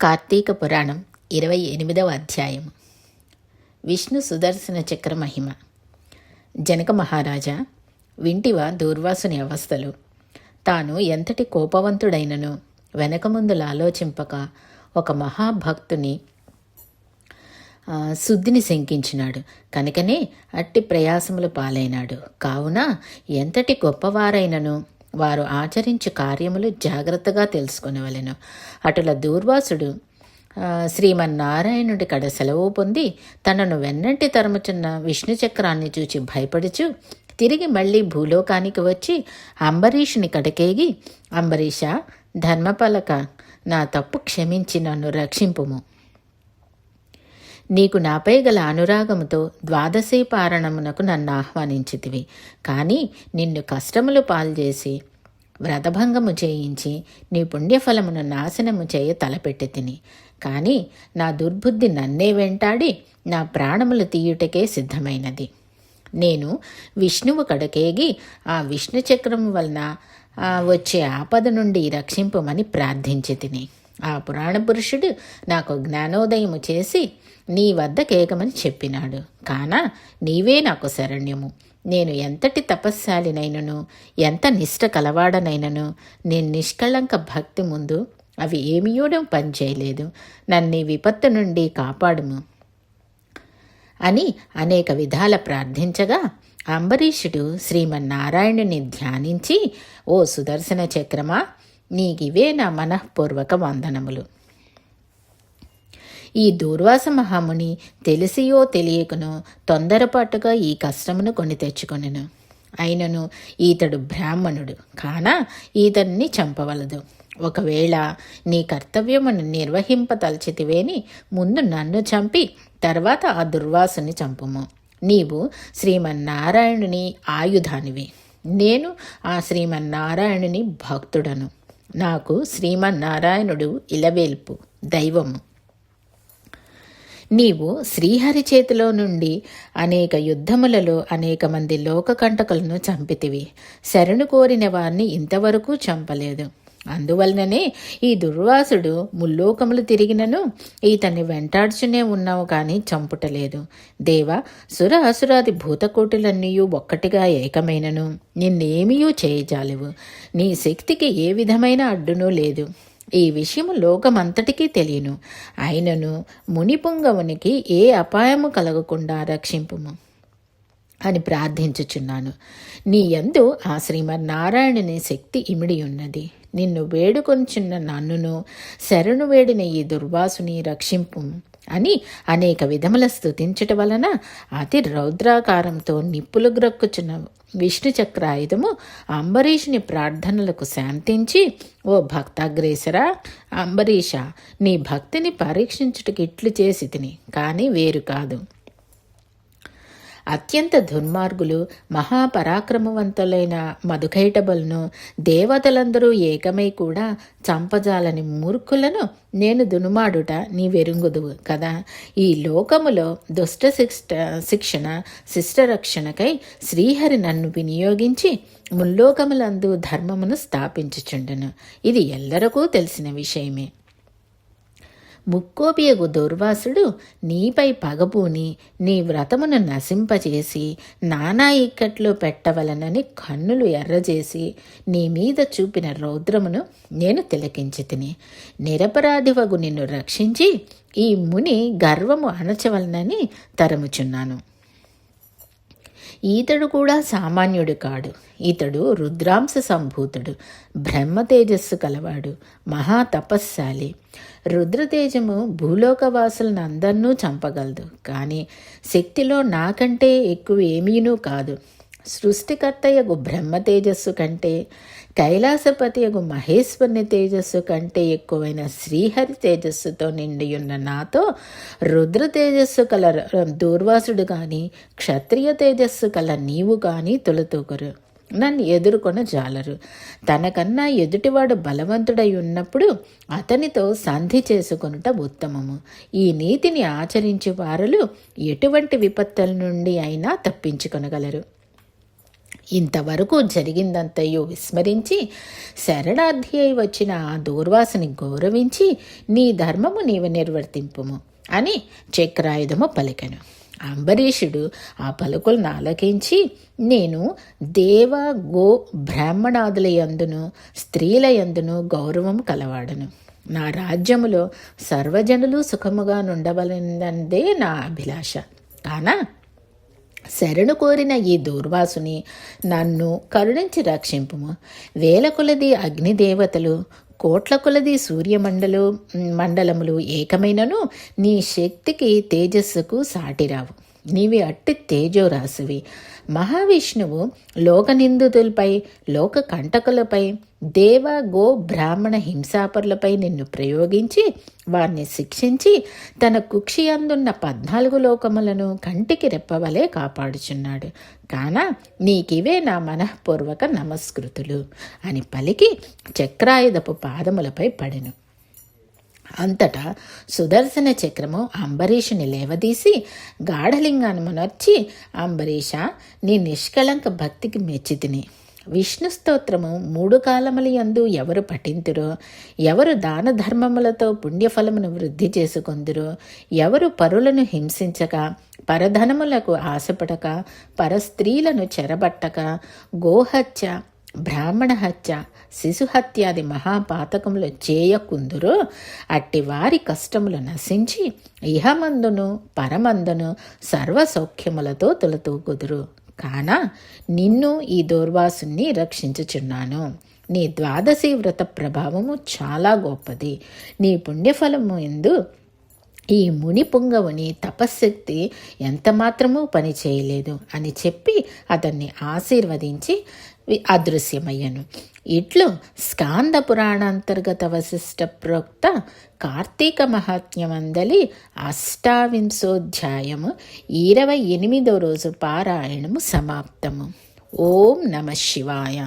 కార్తీక పురాణం 28వ అధ్యాయం. విష్ణు సుదర్శన చక్ర మహిమ. జనక మహారాజా, వింటివా దూర్వాసుని అవస్థలు? తాను ఎంతటి కోపవంతుడైనను వెనక ముందుల ఆలోచింపక ఒక మహాభక్తుని శుద్ధిని శంకించినాడు. కనుకనే అట్టి ప్రయాసములు పాలైనాడు. కావున ఎంతటి గొప్పవారైనను వారు ఆచరించు కార్యములు జాగ్రత్తగా తెలుసుకొనవలెను. అటుల దూర్వాసుడు శ్రీమన్నారాయణుడి కడ సెలవు పొంది తనను వెన్నంటి తరముచున్న విష్ణు చక్రాన్ని చూచి భయపడుచు తిరిగి మళ్ళీ భూలోకానికి వచ్చి అంబరీషుని కడకేగి, అంబరీష, ధర్మపలక, నా తప్పు క్షమించి నన్ను రక్షింపుము. నీకు నాపై గల అనురాగముతో ద్వాదశీ పారణమునకు నన్ను ఆహ్వానించితివి. కానీ నిన్ను కష్టములు పాల్చేసి వ్రతభంగము చేయించి నీ పుణ్యఫలమును నాశనము చేయ తలపెట్టి తిని. కానీ నా దుర్బుద్ధి నన్నే వెంటాడి నా ప్రాణములు తీయుటకే సిద్ధమైనది. నేను విష్ణువు కడకేగి ఆ విష్ణు చక్రము వలన వచ్చే ఆపద నుండి రక్షింపమని ప్రార్థించి తిని. ఆ పురాణ పురుషుడు నాకు జ్ఞానోదయము చేసి నీ వద్ద కేకమని చెప్పినాడు. కానా నీవే నాకు శరణ్యము. నేను ఎంతటి తపస్శాలినైనను ఎంత నిష్ట కలవాడనైనను నేను నిష్కళంక భక్తి ముందు అవి ఏమియోడం పనిచేయలేదు. నన్ను విపత్తు నుండి కాపాడుము అని అనేక విధాల ప్రార్థించగా అంబరీషుడు శ్రీమన్నారాయణుని ధ్యానించి, ఓ సుదర్శన చక్రమా, నీకివే నా మనఃపూర్వక వందనములు. ఈ దూర్వాస మహాముని తెలిసియో తెలియకనో తొందరపాటుగా ఈ కష్టమును కొని తెచ్చుకొనెను. అయినను ఈతడు బ్రాహ్మణుడు కాన ఈతన్ని చంపవలదు. ఒకవేళ నీ కర్తవ్యమును నిర్వహింపతలచితివేని ముందు నన్ను చంపి తర్వాత ఆ దుర్వాసుని చంపుము. నీవు శ్రీమన్నారాయణుని ఆయుధానివి, నేను ఆ శ్రీమన్నారాయణుని భక్తుడను. నాకు శ్రీమన్నారాయణుడు ఇలవేల్పు దైవము. నీవు శ్రీహరి చేతిలో నుండి అనేక యుద్ధములలో అనేక మంది లోకకంటకులను చంపితివి. శరణు కోరిన వారిని ఇంతవరకు చంపలేదు. అందువలననే ఈ దుర్వాసుడు ముల్లోకములు తిరిగినను ఈతన్ని వెంటాడుచునే ఉన్నావు కానీ చంపుటలేదు. దేవ, సుర అసురాది భూతకోటులన్నీయూ ఒక్కటిగా ఏకమైనను నిన్నేమియూ చేయజాలవు. నీ శక్తికి ఏ విధమైన అడ్డునూ లేదు. ఈ విషయము లోకమంతటికీ తెలియను. అయినను మునిపుంగవునికి ఏ అపాయము కలగకుండా రక్షింపుము అని ప్రార్థించుచున్నాను. నీ యందు ఆ శ్రీమన్నారాయణుని శక్తి ఇమిడి ఉన్నది. నిన్ను వేడుకొంచున్న నన్నును శరణు వేడిన ఈ దుర్వాసుని రక్షింపు అని అనేక విధముల స్తుతించట వలన అతి రౌద్రాకారంతో నిప్పులు గ్రక్కుచున్న విష్ణు చక్రాయుధము అంబరీషుని ప్రార్థనలకు శాంతించి, ఓ భక్తాగ్రేసరా అంబరీష, నీ భక్తిని పరీక్షించుటకు ఇట్లు చేసి తిని, కానీ వేరు కాదు. అత్యంత దుర్మార్గులు మహాపరాక్రమవంతులైన మధుకైటబులను దేవతలందరూ ఏకమై కూడా చంపజాలని మూర్ఖులను నేను దునుమాడుట నీ వెరుంగుదువు కదా. ఈ లోకములో దుష్ట శిక్షణ శిష్టరక్షణకై శ్రీహరి నన్ను వినియోగించి ముల్లోకములందు ధర్మమును స్థాపించుచుండెను. ఇది ఎల్లరికూ తెలిసిన విషయమే. ముక్కోపియగు దుర్వాసుడు నీపై పగపూని నీ వ్రతమును నశింపచేసి నానా ఇక్కట్లో పెట్టవలనని కన్నులు ఎర్రజేసి నీ మీద చూపిన రౌద్రమును నేను తిలకించి తిని. నిరపరాధివగు నిన్ను రక్షించి ఈ ముని గర్వము అణచవలనని తరముచున్నాను. ఈతడు కూడా సామాన్యుడు కాడు. ఈతడు రుద్రాంశ సంభూతుడు, బ్రహ్మ తేజస్సు కలవాడు, మహాతపస్శాలి. రుద్రతేజము భూలోకవాసులను అందరినూ చంపగలదు, కానీ శక్తిలో నాకంటే ఎక్కువ ఏమీనూ కాదు. సృష్టికర్తయగు బ్రహ్మ తేజస్సు కంటే కైలాసపతియగు మహేశ్వరుని తేజస్సు కంటే ఎక్కువైన శ్రీహరి తేజస్సుతో నిండియున్న నాతో రుద్ర తేజస్సు కల దూర్వాసుడు కానీ క్షత్రియ తేజస్సు కల నీవు కానీ తొలతూకరు, నన్ను ఎదుర్కొన జాలరు. తనకన్నా ఎదుటివాడు బలవంతుడై ఉన్నప్పుడు అతనితో సంధి చేసుకొనుట ఉత్తమము. ఈ నీతిని ఆచరించే వారులు ఎటువంటి విపత్తుల నుండి అయినా తప్పించుకొనగలరు. ఇంతవరకు జరిగిందంతయో విస్మరించి శరణార్థి అయి వచ్చిన ఆ దూర్వాసుని గౌరవించి నీ ధర్మము నీవు నిర్వర్తింపుము అని చక్రాయుధము పలికెను. అంబరీషుడు ఆ పలుకులను ఆలకించి, నేను దేవ గో బ్రాహ్మణాదుల యందును స్త్రీల యందును గౌరవము కలవాడను. నా రాజ్యములో సర్వజనులు సుఖముగా నుండవలనదే నా అభిలాష. కాన శరణు కోరిన ఈ దూర్వాసుని నన్ను కరుణించి రక్షింపుము. వేల కొలది అగ్నిదేవతలు, కోట్ల కొలది మండలములు ఏకమైనను నీ శక్తికి తేజస్సుకు సాటిరావు. నీవి అట్టి తేజోరాశివి. మహావిష్ణువు లోకనిందితులపై, లోక కంటకులపై, దేవ గో బ్రాహ్మణ హింసాపరులపై నిన్ను ప్రయోగించి వారిని శిక్షించి తన కుక్షి అందున్న 14 లోకములను కంటికి రెప్పవలే కాపాడుచున్నాడు. కాన నీకివే నా మనఃపూర్వక నమస్కృతులు అని పలికి చక్రాయుధపు పాదములపై పడెను. అంతటా సుదర్శన చక్రము అంబరీషుని లేవదీసి గాఢలింగానమునర్చి, అంబరీష, నీ నిష్కళంక భక్తికి మెచ్చితిని. విష్ణు స్తోత్రము 3 కాలముల యందు ఎవరు పఠింతురో, ఎవరు దాన ధర్మములతో పుణ్యఫలమును వృద్ధి చేసుకొందురో, ఎవరు పరులను హింసించక, పరధనములకు ఆశపడక, పరస్త్రీలను చెరబట్టక, గోహత్య, బ్రాహ్మణ హత్య, శిశుహత్యాది మహాపాతకములు చేయకుందురో, అట్టి వారి కష్టములు నశించి ఇహమందును పరమందును సర్వసౌఖ్యములతో తొలతూగుదురు. కాన నిన్ను ఈ దూర్వాసుని రక్షించుచున్నాను. నీ ద్వాదశి వ్రత ప్రభావము చాలా గొప్పది. నీ పుణ్యఫలము ఎందు ఈ ముని పుంగవుని తపశ్శక్తి ఎంతమాత్రమూ పని చేయలేదు అని చెప్పి అతన్ని ఆశీర్వదించి అదృశ్యమయ్యను. ఇట్లు స్కాంద పురాణాంతర్గత వశిష్ట ప్రోక్త కార్తీక మహాత్మ్యమందలి 28వ 28వ రోజు పారాయణము సమాప్తము. ఓం నమ శివాయ.